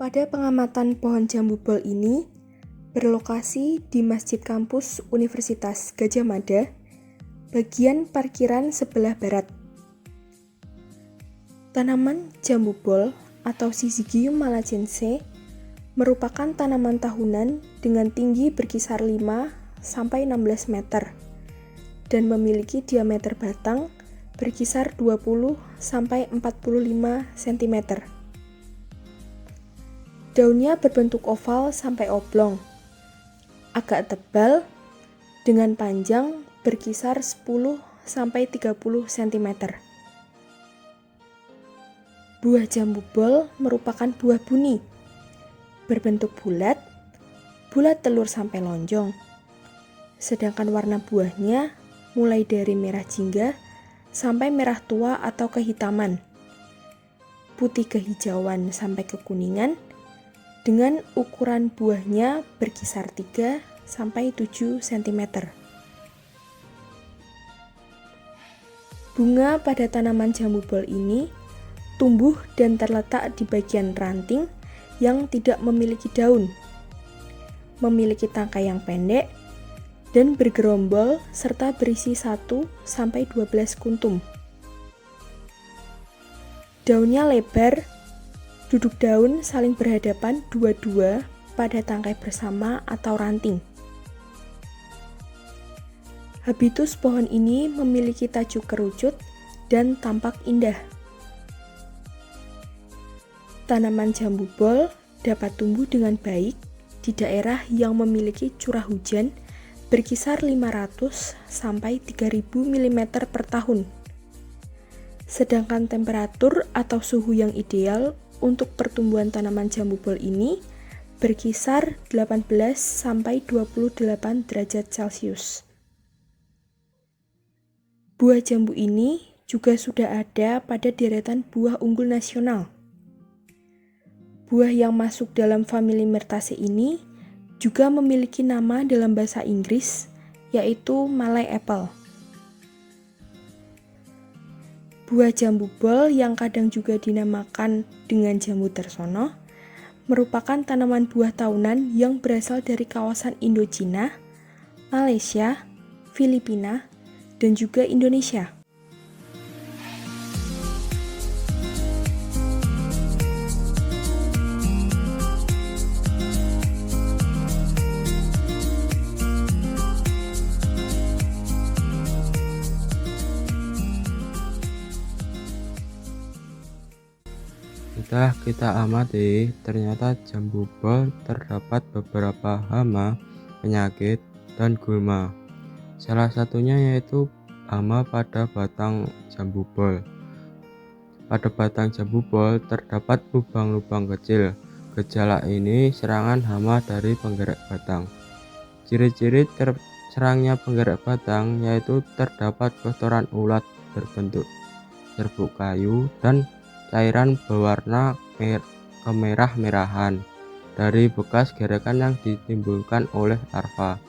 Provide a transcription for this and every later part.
Pada pengamatan pohon jambu bol ini berlokasi di Masjid Kampus Universitas Gadjah Mada, bagian parkiran sebelah barat. Tanaman jambu bol atau Syzygium malacense merupakan tanaman tahunan dengan tinggi berkisar 5-16 meter dan memiliki diameter batang berkisar 20-45 cm. Daunnya berbentuk oval sampai oblong, agak tebal, dengan panjang berkisar 10-30 cm. Buah jambu bol merupakan buah buni, berbentuk bulat telur sampai lonjong. Sedangkan warna buahnya mulai dari merah jingga sampai merah tua atau kehitaman, putih kehijauan sampai kekuningan, dengan ukuran buahnya berkisar 3-7 cm. Bunga pada tanaman jambu bol ini tumbuh dan terletak di bagian ranting yang tidak memiliki daun, memiliki tangkai yang pendek, dan bergerombol serta berisi 1-12 kuntum. Daunnya lebar, duduk daun saling berhadapan dua-dua pada tangkai bersama atau ranting. Habitus pohon ini memiliki tajuk kerucut dan tampak indah. Tanaman jambu bol dapat tumbuh dengan baik di daerah yang memiliki curah hujan berkisar 500-3000 mm per tahun. Sedangkan temperatur atau suhu yang ideal untuk pertumbuhan tanaman jambu bol ini berkisar 18-28 derajat Celcius. Buah jambu ini juga sudah ada pada deretan buah unggul nasional. Buah yang masuk dalam famili Myrtaceae ini juga memiliki nama dalam bahasa Inggris, yaitu Malay apple. Buah jambu bol yang kadang juga dinamakan dengan jambu tersono merupakan tanaman buah tahunan yang berasal dari kawasan Indochina, Malaysia, Filipina, dan juga Indonesia. Setelah kita amati, ternyata jambu bol terdapat beberapa hama, penyakit, dan gulma. Salah satunya yaitu hama pada batang jambu bol. Pada batang jambu bol terdapat lubang-lubang kecil. Gejala ini serangan hama dari penggerak batang. Ciri-ciri terserangnya penggerak batang yaitu terdapat kotoran ulat berbentuk serbuk kayu dan cairan berwarna kemerah-merahan dari bekas gerekan yang ditimbulkan oleh larva,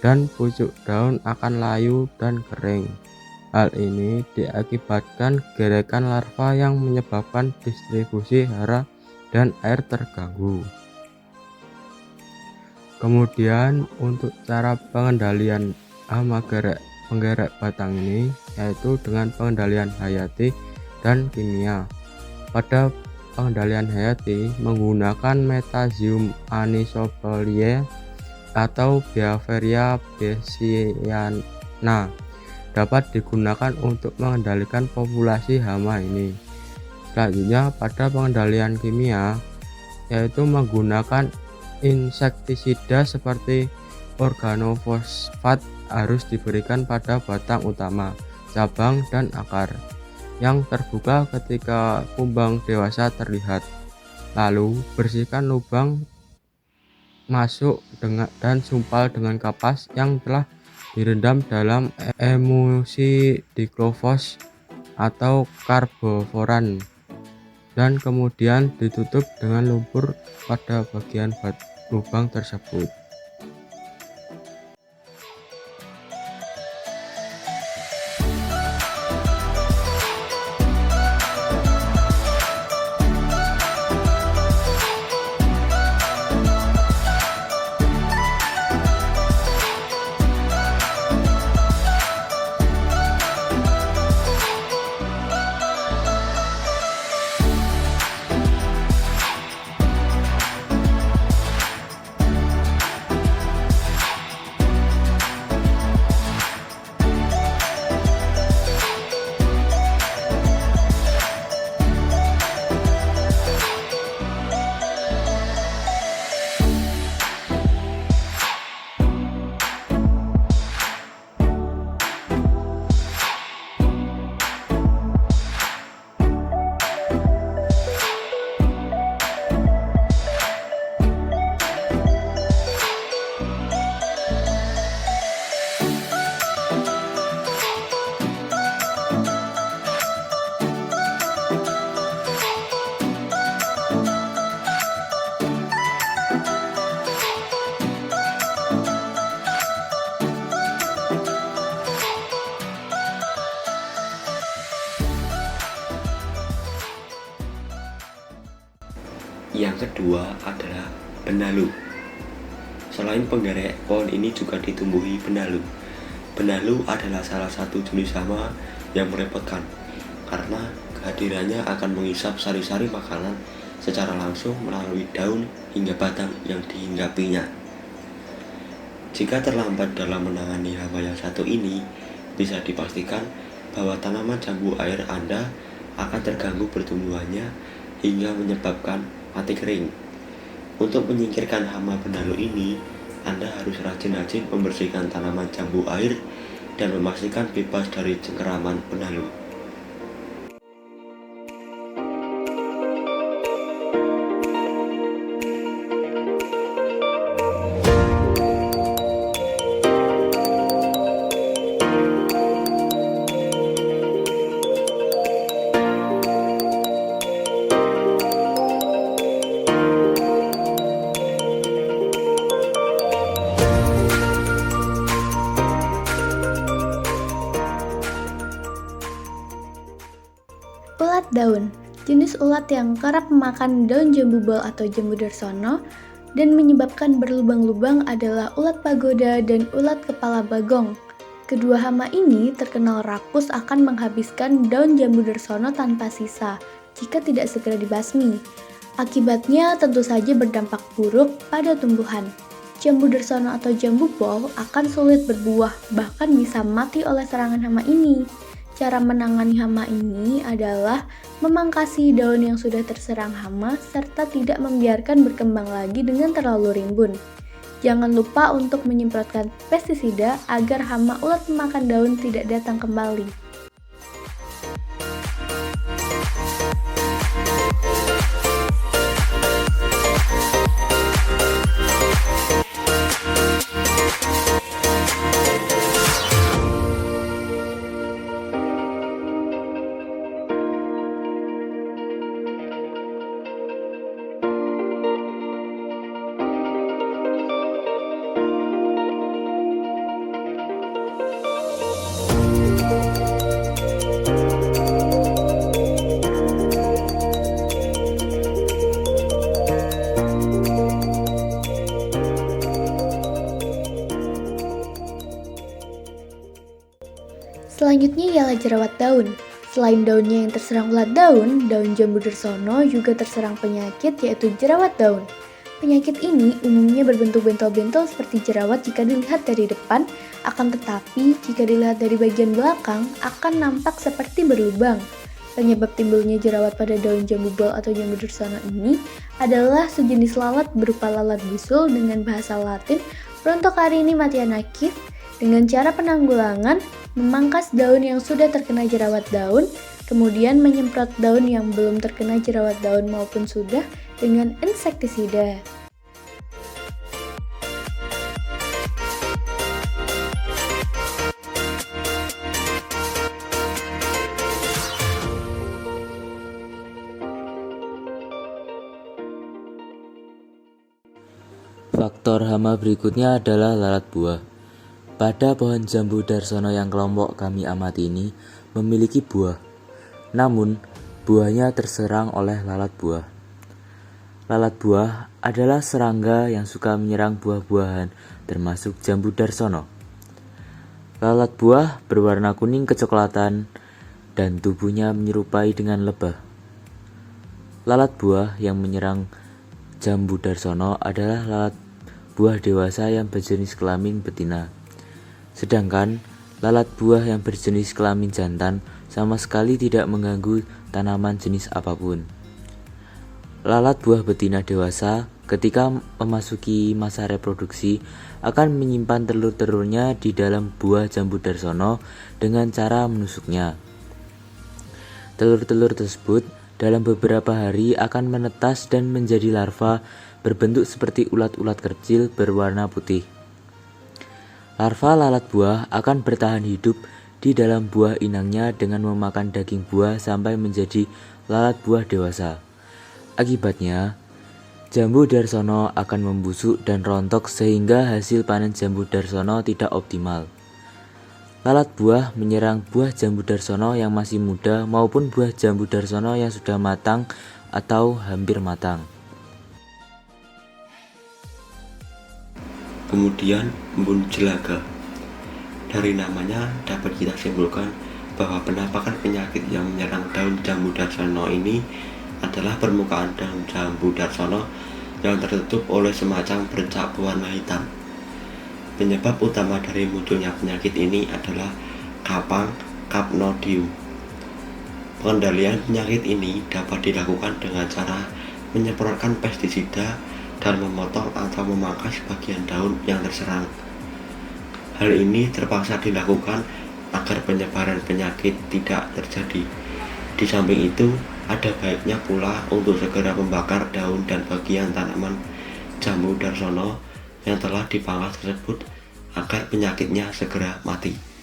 dan pucuk daun akan layu dan kering. Hal ini diakibatkan gerekan larva yang menyebabkan distribusi hara dan air terganggu. Kemudian untuk cara pengendalian hama penggerak batang ini yaitu dengan pengendalian hayati dan kimia. Pada pengendalian hayati menggunakan Metazium anisopliae atau Beaveria baesiana dapat digunakan untuk mengendalikan populasi hama ini. Selanjutnya pada pengendalian kimia yaitu menggunakan insektisida seperti organofosfat harus diberikan pada batang utama, cabang, dan akar yang terbuka ketika kumbang dewasa terlihat. Lalu bersihkan lubang masuk dan sumpal dengan kapas yang telah direndam dalam emulsi diklofos atau karboforan dan kemudian ditutup dengan lumpur pada bagian lubang tersebut. Yang kedua adalah benalu. Selain penggerak, pohon ini juga ditumbuhi benalu. Benalu adalah salah satu jenis hama yang merepotkan karena kehadirannya akan menghisap sari-sari makanan secara langsung melalui daun hingga batang yang dihinggapinya. Jika terlambat dalam menangani hama yang satu ini, bisa dipastikan bahwa tanaman jambu air Anda akan terganggu pertumbuhannya hingga menyebabkan mati kering. Untuk menyingkirkan hama benalu ini, Anda harus rajin-rajin membersihkan tanaman jambu air dan memastikan bebas dari cengkeraman benalu. Ulat daun, jenis ulat yang kerap memakan daun jambu bol atau jambu darsono dan menyebabkan berlubang-lubang adalah ulat pagoda dan ulat kepala bagong. Kedua hama ini terkenal rakus akan menghabiskan daun jambu darsono tanpa sisa jika tidak segera dibasmi. Akibatnya tentu saja berdampak buruk pada tumbuhan. Jambu darsono atau jambu bol akan sulit berbuah, bahkan bisa mati oleh serangan hama ini. Cara menangani hama ini adalah memangkasi daun yang sudah terserang hama serta tidak membiarkan berkembang lagi dengan terlalu rimbun. Jangan lupa untuk menyemprotkan pestisida agar hama ulat pemakan daun tidak datang kembali. Selanjutnya ialah jerawat daun. Selain daunnya yang terserang ulat daun, daun jambu darsono juga terserang penyakit yaitu jerawat daun. Penyakit ini umumnya berbentuk bentol-bentol seperti jerawat jika dilihat dari depan, akan tetapi jika dilihat dari bagian belakang akan nampak seperti berlubang. Penyebab timbulnya jerawat pada daun jambu bol atau jambu darsono ini adalah sejenis lalat berupa lalat bisul dengan bahasa Latin Brontocarini matianakis. Dengan cara penanggulangan, memangkas daun yang sudah terkena jerawat daun, kemudian menyemprot daun yang belum terkena jerawat daun maupun sudah dengan insektisida. Faktor hama berikutnya adalah lalat buah. Pada pohon jambu darsono yang kelompok kami amati ini memiliki buah, namun buahnya terserang oleh lalat buah. Lalat buah adalah serangga yang suka menyerang buah-buahan, termasuk jambu darsono. Lalat buah berwarna kuning kecoklatan dan tubuhnya menyerupai dengan lebah. Lalat buah yang menyerang jambu darsono adalah lalat buah dewasa yang berjenis kelamin betina. Sedangkan lalat buah yang berjenis kelamin jantan sama sekali tidak mengganggu tanaman jenis apapun. Lalat buah betina dewasa ketika memasuki masa reproduksi akan menyimpan telur-telurnya di dalam buah jambu darsono dengan cara menusuknya. Telur-telur tersebut dalam beberapa hari akan menetas dan menjadi larva berbentuk seperti ulat-ulat kecil berwarna putih. Larva lalat buah akan bertahan hidup di dalam buah inangnya dengan memakan daging buah sampai menjadi lalat buah dewasa. Akibatnya, jambu darsono akan membusuk dan rontok sehingga hasil panen jambu darsono tidak optimal. Lalat buah menyerang buah jambu darsono yang masih muda maupun buah jambu darsono yang sudah matang atau hampir matang. Kemudian embun jelaga. Dari namanya dapat kita simpulkan bahwa penampakan penyakit yang menyerang daun jambu darsono ini adalah permukaan daun jambu darsono yang tertutup oleh semacam bercak berwarna hitam. Penyebab utama dari munculnya penyakit ini adalah kapang Capnodium. Pengendalian penyakit ini dapat dilakukan dengan cara menyemprotkan pestisida dan memotong atau memangkas bagian daun yang terserang. Hal ini terpaksa dilakukan agar penyebaran penyakit tidak terjadi. Di samping itu, ada baiknya pula untuk segera membakar daun dan bagian tanaman jambu darsono yang telah dipangkas tersebut agar penyakitnya segera mati.